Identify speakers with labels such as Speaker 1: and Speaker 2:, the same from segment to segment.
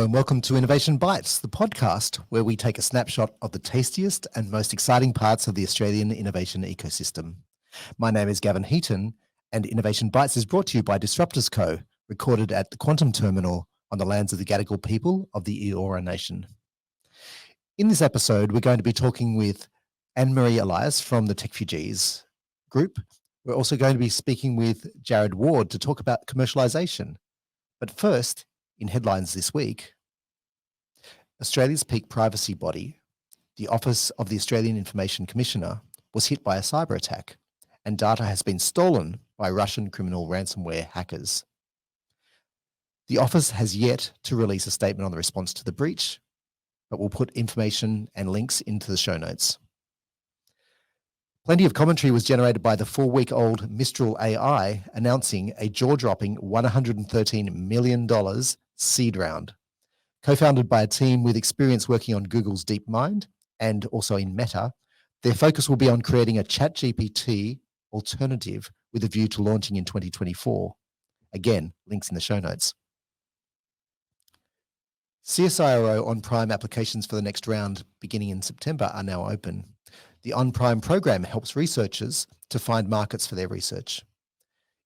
Speaker 1: and welcome to Innovation Bites, the podcast where we take a snapshot of the tastiest and most exciting parts of the Australian innovation ecosystem. My name is Gavin Heaton, and Innovation Bites is brought to you by Disruptors Co, recorded at the Quantum Terminal on the lands of the Gadigal People of the Eora Nation. In this episode, we're going to be talking with Ahurei Elias from the TechFugees group. We're also going to be speaking with Jarrod Ward to talk about commercialisation. But first, in headlines this week, Australia's peak privacy body, the Office of the Australian Information Commissioner, was hit by a cyber attack, and data has been stolen by Russian criminal ransomware hackers. The office has yet to release a statement on the response to the breach, but will put information and links into the show notes. Plenty of commentary was generated by the 4-week-old Mistral AI announcing a jaw-dropping $113 million seed round. Co-founded by a team with experience working on Google's DeepMind and also in Meta, their focus will be on creating a ChatGPT alternative with a view to launching in 2024. Again, links in the show notes. CSIRO On Prime applications for the next round beginning in September are now open. The On Prime program helps researchers to find markets for their research.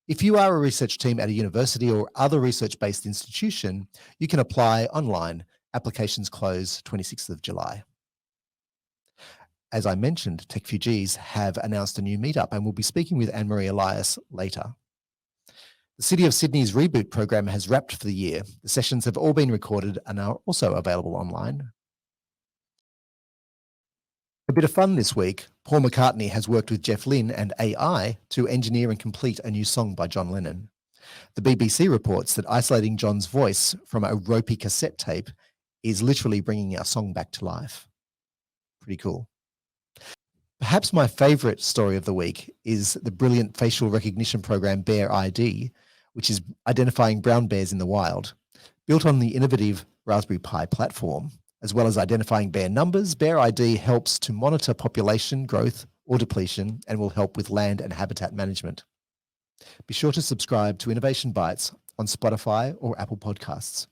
Speaker 1: If you are a research team at a university or other research-based institution, you can apply online. Applications close 26th of July. As I mentioned, TechFugees have announced a new meetup, and we'll be speaking with Ahurei Elias later. The City of Sydney's Reboot program has wrapped for the year. The sessions have all been recorded and are also available online. A bit of fun this week. Paul McCartney has worked with Jeff Lynne and AI to engineer and complete a new song by John Lennon. The BBC reports that isolating John's voice from a ropey cassette tape is literally bringing our song back to life. Pretty cool. Perhaps my favorite story of the week is the brilliant facial recognition program BearID, which is identifying brown bears in the wild. Built on the innovative Raspberry Pi platform, as well as identifying bear numbers, BearID helps to monitor population growth or depletion and will help with land and habitat management. Be sure to subscribe to Innovation Bites on Spotify or Apple Podcasts.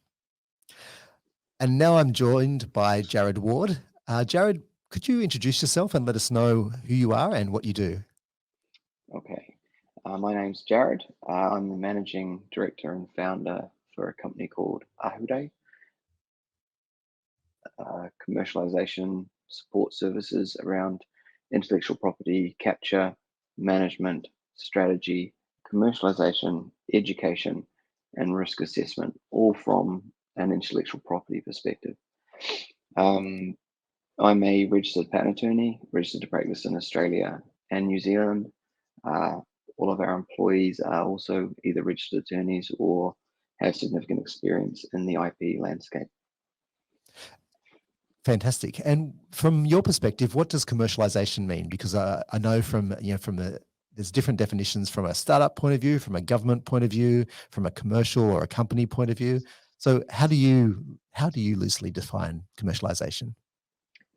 Speaker 1: And now I'm joined by Jarrod Ward. Jarrod, could you introduce yourself and let us know who you are and what you do?
Speaker 2: Okay, my name's Jarrod. I'm the managing director and founder for a company called Ahurei. Commercialization support services around intellectual property capture, management, strategy, commercialization, education, and risk assessment, all from an intellectual property perspective. I'm a registered patent attorney, registered to practice in Australia and New Zealand. All of our employees are also either registered attorneys or have significant experience in the IP landscape.
Speaker 1: Fantastic. And from your perspective, what does commercialization mean? Because I know there's different definitions from a startup point of view, from a government point of view, from a commercial or a company point of view. So how do you loosely define commercialization?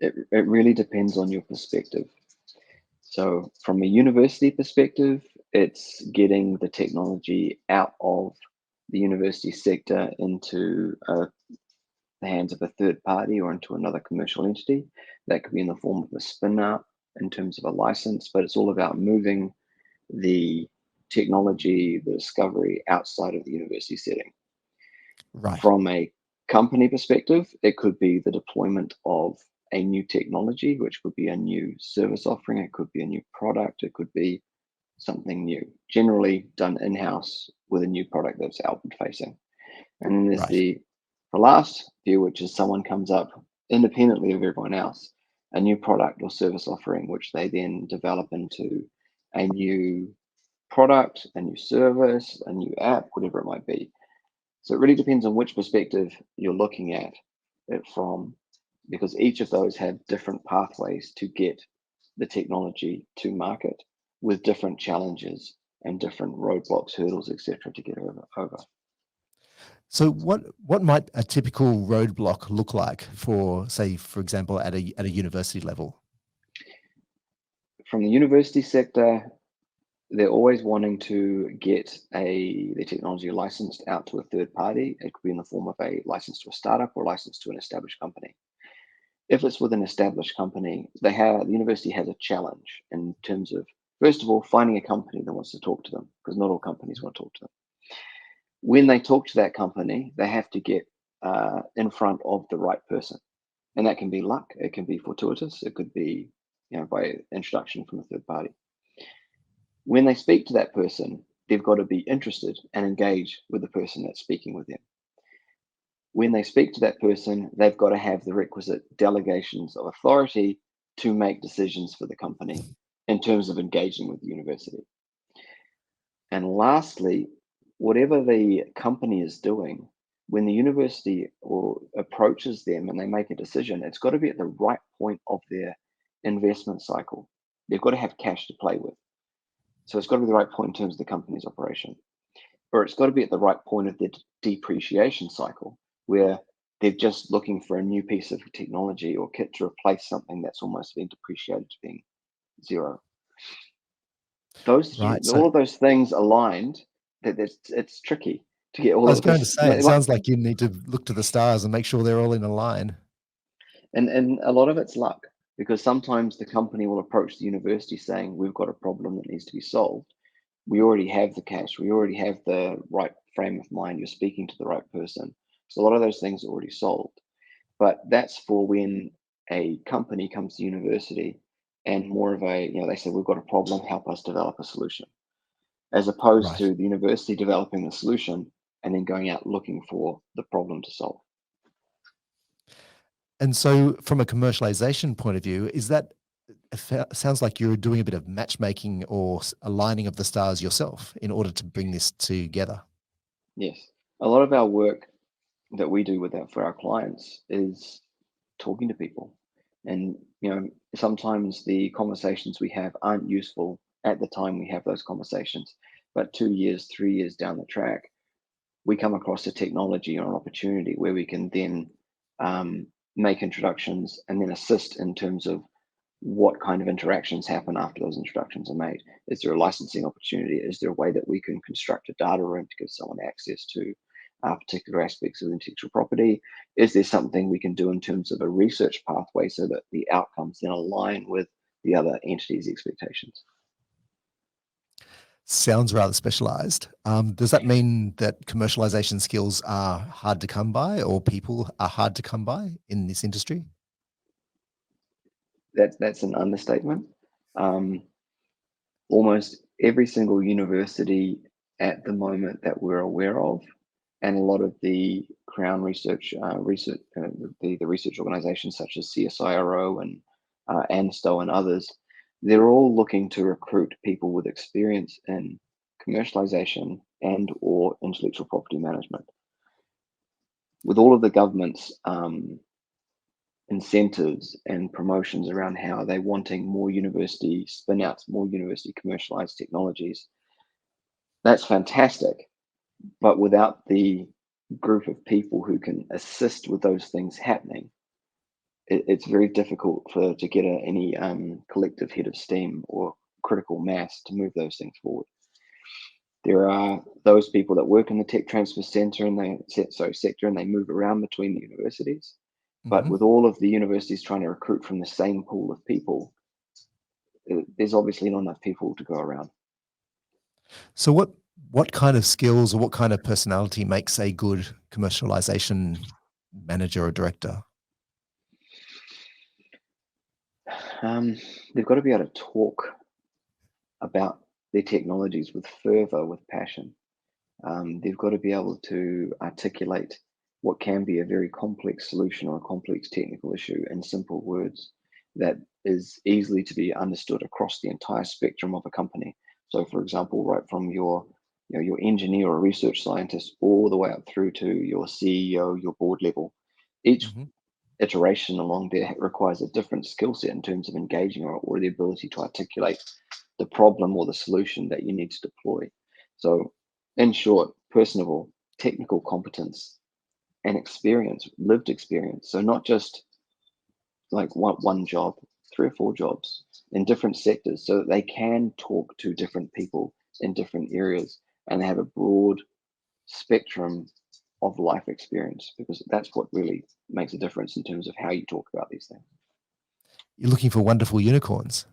Speaker 2: It really depends on your perspective. So from a university perspective, it's getting the technology out of the university sector into the hands of a third party or into another commercial entity. That could be in the form of a spin-out in terms of a license, but it's all about moving the technology, the discovery outside of the university setting.
Speaker 1: Right.
Speaker 2: From a company perspective, it could be the deployment of a new technology, which could be a new service offering, it could be a new product, it could be something new, generally done in-house with a new product that's outward facing. And then there's the last view, which is someone comes up independently of everyone else, a new product or service offering, which they then develop into a new product, a new service, a new app, whatever it might be. So it really depends on which perspective you're looking at it from, because each of those have different pathways to get the technology to market with different challenges and different roadblocks, hurdles, etc., to get over.
Speaker 1: So what might a typical roadblock look like for, say, for example, at a university level?
Speaker 2: From the university sector, they're always wanting to get their technology licensed out to a third party. It could be in the form of a license to a startup or a license to an established company. If it's with an established company, the university has a challenge in terms of, first of all, finding a company that wants to talk to them, because not all companies want to talk to them. When they talk to that company, they have to get in front of the right person. And that can be luck, it can be fortuitous, it could be by introduction from a third party. When they speak to that person, they've got to be interested and engage with the person that's speaking with them. When they speak to that person, they've got to have the requisite delegations of authority to make decisions for the company in terms of engaging with the university. And lastly, whatever the company is doing, when the university approaches them and they make a decision, it's got to be at the right point of their investment cycle. They've got to have cash to play with. So it's got to be the right point in terms of the company's operation. Or it's got to be at the right point of their depreciation cycle, where they're just looking for a new piece of technology or kit to replace something that's almost been depreciated to being zero. All of those things aligned, it's tricky to get all
Speaker 1: I was
Speaker 2: of
Speaker 1: going
Speaker 2: this.
Speaker 1: to say, it sounds like you need to look to the stars and make sure they're all in a line.
Speaker 2: And a lot of it's luck, because sometimes the company will approach the university saying, we've got a problem that needs to be solved. We already have the cash, we already have the right frame of mind, you're speaking to the right person. So a lot of those things are already solved. But that's for when a company comes to university and more of they say, we've got a problem, help us develop a solution, as opposed to the university developing the solution and then going out looking for the problem to solve.
Speaker 1: And so from a commercialization point of view, sounds like you're doing a bit of matchmaking or aligning of the stars yourself in order to bring this together.
Speaker 2: Yes. A lot of our work that we do for our clients is talking to people. And, sometimes the conversations we have aren't useful at the time we have those conversations, but 2 years, 3 years down the track, we come across a technology or an opportunity where we can then make introductions and then assist in terms of what kind of interactions happen after those introductions are made. Is there a licensing opportunity? Is there a way that we can construct a data room to give someone access to particular aspects of intellectual property? Is there something we can do in terms of a research pathway so that the outcomes then align with the other entities' expectations?
Speaker 1: Sounds rather specialized. Does that mean that commercialization skills are hard to come by, or people are hard to come by in this industry?
Speaker 2: That's an understatement. Almost every single university at the moment that we're aware of, and a lot of the Crown research, the research organizations such as CSIRO and ANSTO and others, they're all looking to recruit people with experience in commercialization and or intellectual property management. With all of the government's incentives and promotions around how they're wanting more university spin outs, more university commercialized technologies, that's fantastic. But without the group of people who can assist with those things happening, it's very difficult to get any collective head of steam or critical mass to move those things forward. There are those people that work in the tech transfer sector and they move around between the universities. But with all of the universities trying to recruit from the same pool of people, there's obviously not enough people to go around.
Speaker 1: So what kind of skills or what kind of personality makes a good commercialization manager or director?
Speaker 2: They've got to be able to talk about their technologies with fervor, with passion. They've got to be able to articulate what can be a very complex solution or a complex technical issue in simple words that is easily to be understood across the entire spectrum of a company. So, for example, right from your engineer or research scientist all the way up through to your CEO, your board level, each iteration along there requires a different skill set in terms of engaging or the ability to articulate the problem or the solution that you need to deploy. So, in short, personable, technical competence and experience, lived experience. So not just like one job, 3 or 4 jobs. in different sectors so that they can talk to different people in different areas and they have a broad spectrum of life experience, because that's what really makes a difference in terms of how you talk about these things.
Speaker 1: You're looking for wonderful unicorns.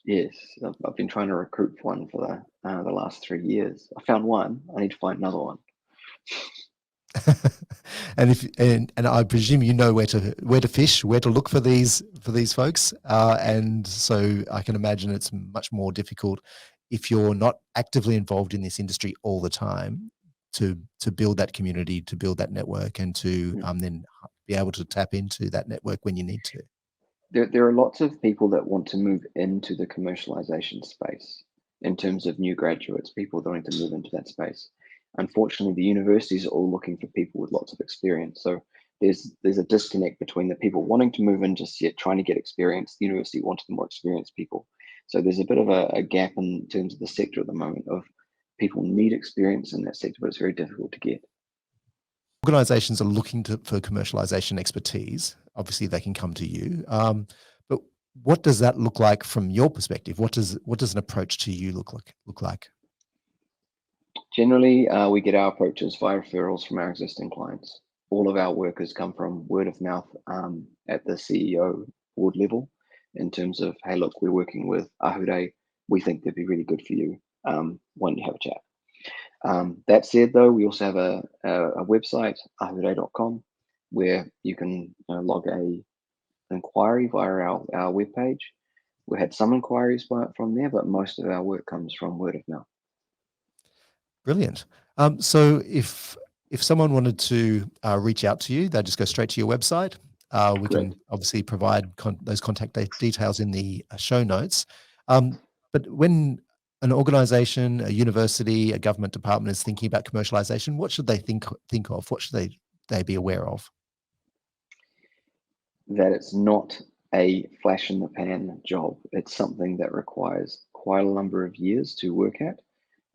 Speaker 2: Yes, I've been trying to recruit one for the last 3 years. I found one. I need to find another one.
Speaker 1: and I presume you know where to fish, where to look for these folks, and so I can imagine it's much more difficult if you're not actively involved in this industry all the time to build that community, to build that network, and to then be able to tap into that network when you need to.
Speaker 2: There are lots of people that want to move into the commercialization space in terms of new graduates, people wanting to move into that space. Unfortunately, the universities are all looking for people with lots of experience. So there's a disconnect between the people wanting to move in just yet trying to get experience, the university wanting the more experienced people. So there's a bit of a gap in terms of the sector at the moment of people need experience in that sector, but it's very difficult to get.
Speaker 1: Organizations are looking for commercialization expertise. Obviously, they can come to you. But what does that look like from your perspective? What does an approach to you look like?
Speaker 2: Generally, we get our approaches via referrals from our existing clients. All of our workers come from word of mouth at the CEO board level in terms of, hey, look, we're working with Ahurei. We think they'd be really good for you. Why don't you have a chat? That said, though, we also have a website, ahurei.com, where you can log an inquiry via our webpage. We had some inquiries from there, but most of our work comes from word of mouth.
Speaker 1: Brilliant. So if someone wanted to reach out to you, they just go straight to your website. We can obviously provide those contact details in the show notes. But when an organization, a university, a government department is thinking about commercialization, what should they think of? What should they be aware of?
Speaker 2: That it's not a flash in the pan job. It's something that requires quite a number of years to work at.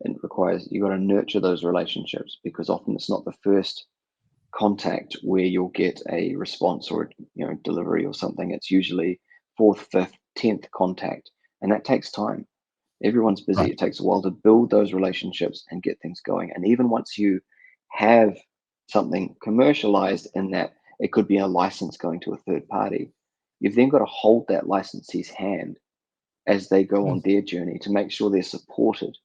Speaker 2: And it requires, you got to nurture those relationships, because often it's not the first contact where you'll get a response or delivery or something. It's usually 4th, 5th, 10th contact, and that takes time. Everyone's busy.
Speaker 1: Right.
Speaker 2: It takes a while to build those relationships and get things going. And even once you have something commercialized, in that it could be a license going to a third party, you've then got to hold that licensee's hand as they go on their journey to make sure they're supported.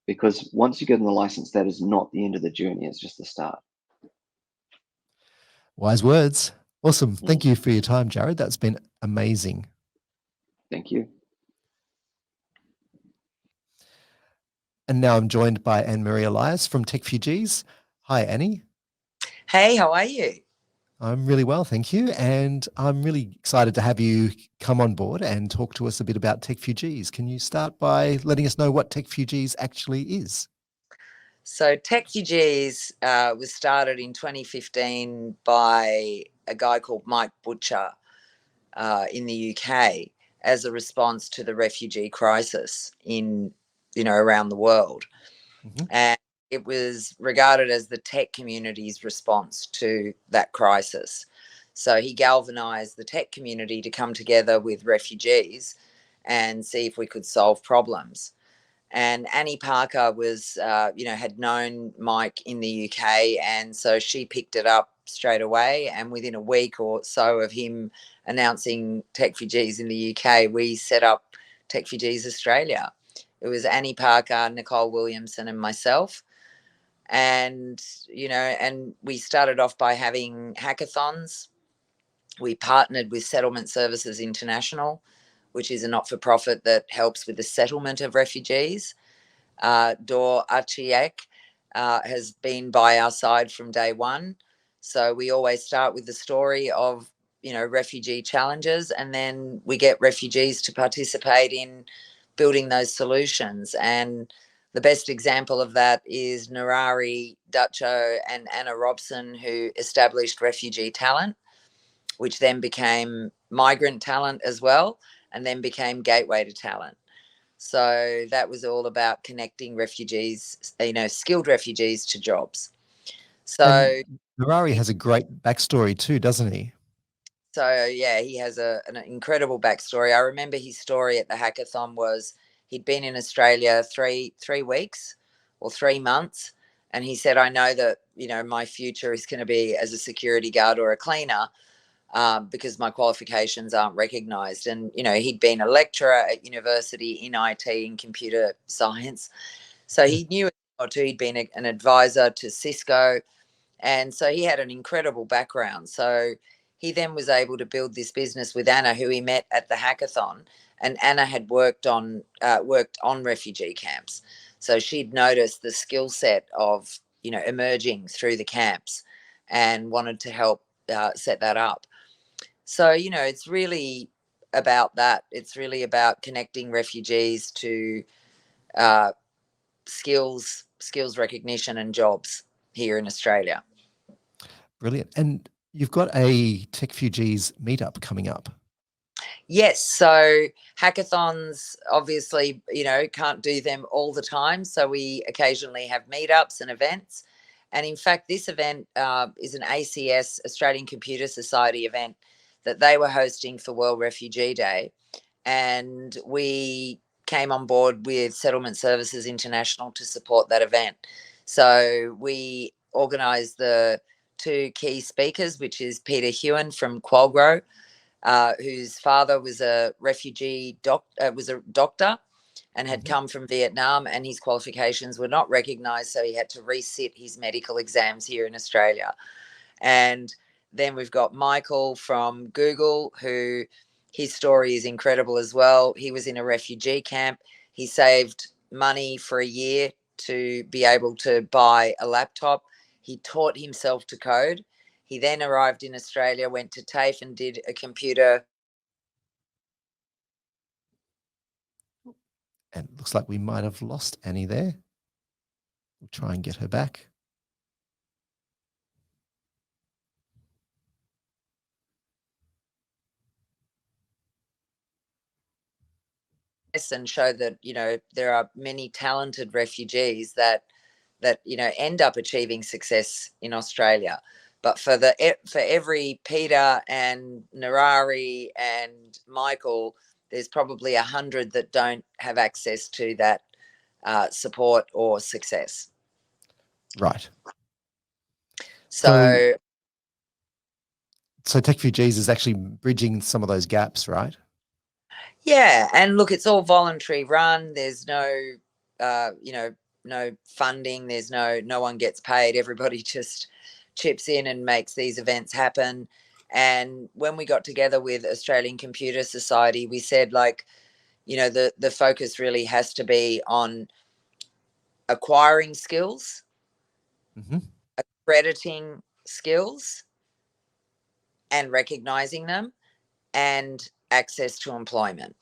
Speaker 2: Because once you get in the license, that is not the end of the journey. It's just the start.
Speaker 1: Wise words. Awesome. Thank you for your time, Jarrod. That's been amazing.
Speaker 2: Thank you.
Speaker 1: And now I'm joined by Anne-Marie Elias from TechFugees. Hi, Annie.
Speaker 3: Hey, how are you?
Speaker 1: I'm really well, thank you. And I'm really excited to have you come on board and talk to us a bit about TechFugees. Can you start by letting us know what TechFugees actually is?
Speaker 3: So TechFugees was started in 2015 by a guy called Mike Butcher in the UK as a response to the refugee crisis around the world. Mm-hmm. And it was regarded as the tech community's response to that crisis. So he galvanized the tech community to come together with refugees and see if we could solve problems. And Annie Parker was, had known Mike in the UK, and so she picked it up straight away. And within a week or so of him announcing TechFugees in the UK, we set up TechFugees Australia. It was Annie Parker, Nicole Williamson, and myself. And we started off by having hackathons. We partnered with Settlement Services International, which is a not-for-profit that helps with the settlement of refugees. Dor Achiek has been by our side from day one. So we always start with the story of, refugee challenges, and then we get refugees to participate in building those solutions. And the best example of that is Narari Dutcho and Anna Robson, who established Refugee Talent, which then became Migrant Talent as well, and then became Gateway to Talent. So that was all about connecting refugees, skilled refugees to jobs. So
Speaker 1: Narari has a great backstory too, doesn't he?
Speaker 3: So yeah, he has an incredible backstory. I remember his story at the hackathon was he'd been in Australia three weeks or 3 months, and he said, I know that, you know, my future is going to be as a security guard or a cleaner, because my qualifications aren't recognised. And, you know, he'd been a lecturer at university in IT and computer science. So he knew or two. He'd been an advisor to Cisco. And so he had an incredible background. So he then was able to build this business with Anna, who he met at the hackathon. And Anna had worked on refugee camps. So she'd noticed the skill set of, you know, emerging through the camps and wanted to help set that up. So, you know, it's really about that. It's really about connecting refugees to skills recognition and jobs here in Australia.
Speaker 1: Brilliant. And you've got a TechFugees meetup coming up.
Speaker 3: Yes. So hackathons, obviously, you know, can't do them all the time. So we occasionally have meetups and events. And in fact, this event is an ACS, Australian Computer Society event that they were hosting for World Refugee Day. And we came on board with Settlement Services International to support that event. So we organised the 2 key speakers, which is Peter Hewen from Qualgro, whose father was a refugee doctor and had come from Vietnam, and his qualifications were not recognised, so he had to resit his medical exams here in Australia. And then we've got Michael from Google, who his story is incredible as well. He was in a refugee camp. He saved money for a year to be able to buy a laptop. He taught himself to code. He then arrived in Australia, went to TAFE and did a computer.
Speaker 1: And it looks like we might have lost Annie there. We'll try and get her back.
Speaker 3: And show that, you know, there are many talented refugees that you know end up achieving success in Australia. But for every Peter and Narari and Michael, there's probably 100 that don't have access to that support or success.
Speaker 1: Right.
Speaker 3: So
Speaker 1: TechFugees is actually bridging some of those gaps, right?
Speaker 3: yeah, and look, it's all voluntary run. There's no, you know, no funding. There's no one gets paid. Everybody just chips in and makes these events happen. And when we got together with Australian Computer Society, we said, like, you know, the focus really has to be on acquiring skills, accrediting skills, and recognizing them, and access to employment.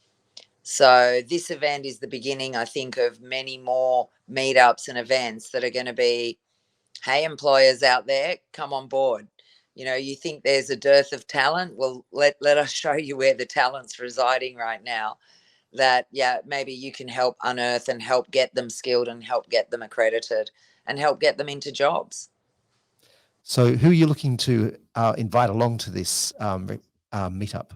Speaker 3: So this event is the beginning, I think, of many more meetups and events that are going to be, hey, employers out there, come on board. You know, you think there's a dearth of talent? Well, let us show you where the talent's residing right now. That, yeah, maybe you can help unearth and help get them skilled and help get them accredited and help get them into jobs.
Speaker 1: So who are you looking to invite along to this meetup?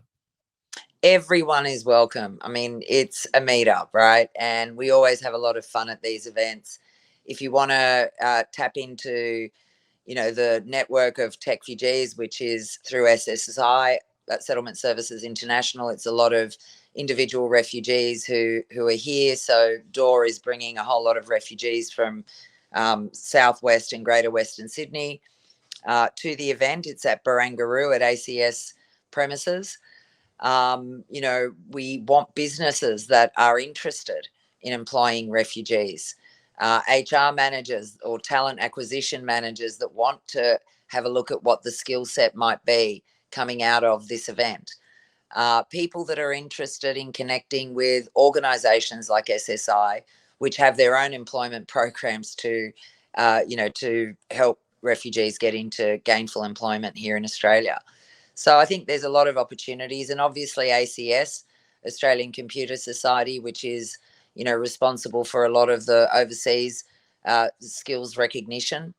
Speaker 3: Everyone is welcome. I mean, it's a meetup, right? And we always have a lot of fun at these events. If you want to tap into, you know, the network of TechFugees, which is through SSI, Settlement Services International, it's a lot of individual refugees who are here. So DOOR is bringing a whole lot of refugees from Southwest and Greater Western Sydney to the event. It's at Barangaroo at ACS premises. You know, we want businesses that are interested in employing refugees, HR managers or talent acquisition managers that want to have a look at what the skill set might be coming out of this event. People that are interested in connecting with organisations like SSI, which have their own employment programs to, you know, to help refugees get into gainful employment here in Australia. So I think there's a lot of opportunities, and obviously ACS, Australian Computer Society, which is, you know, responsible for a lot of the overseas skills recognition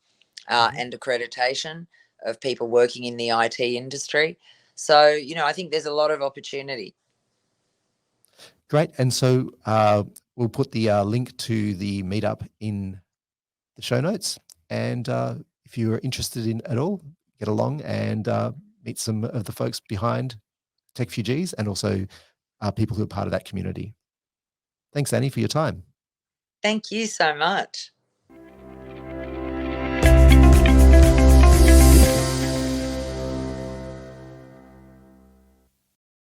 Speaker 3: and accreditation of people working in the IT industry. So, you know, I think there's a lot of opportunity.
Speaker 1: Great. And so we'll put the link to the meetup in the show notes. And if you're interested in at all, get along and meet some of the folks behind TechFugees and also people who are part of that community. Thanks, Annie, for your time.
Speaker 3: Thank you so much.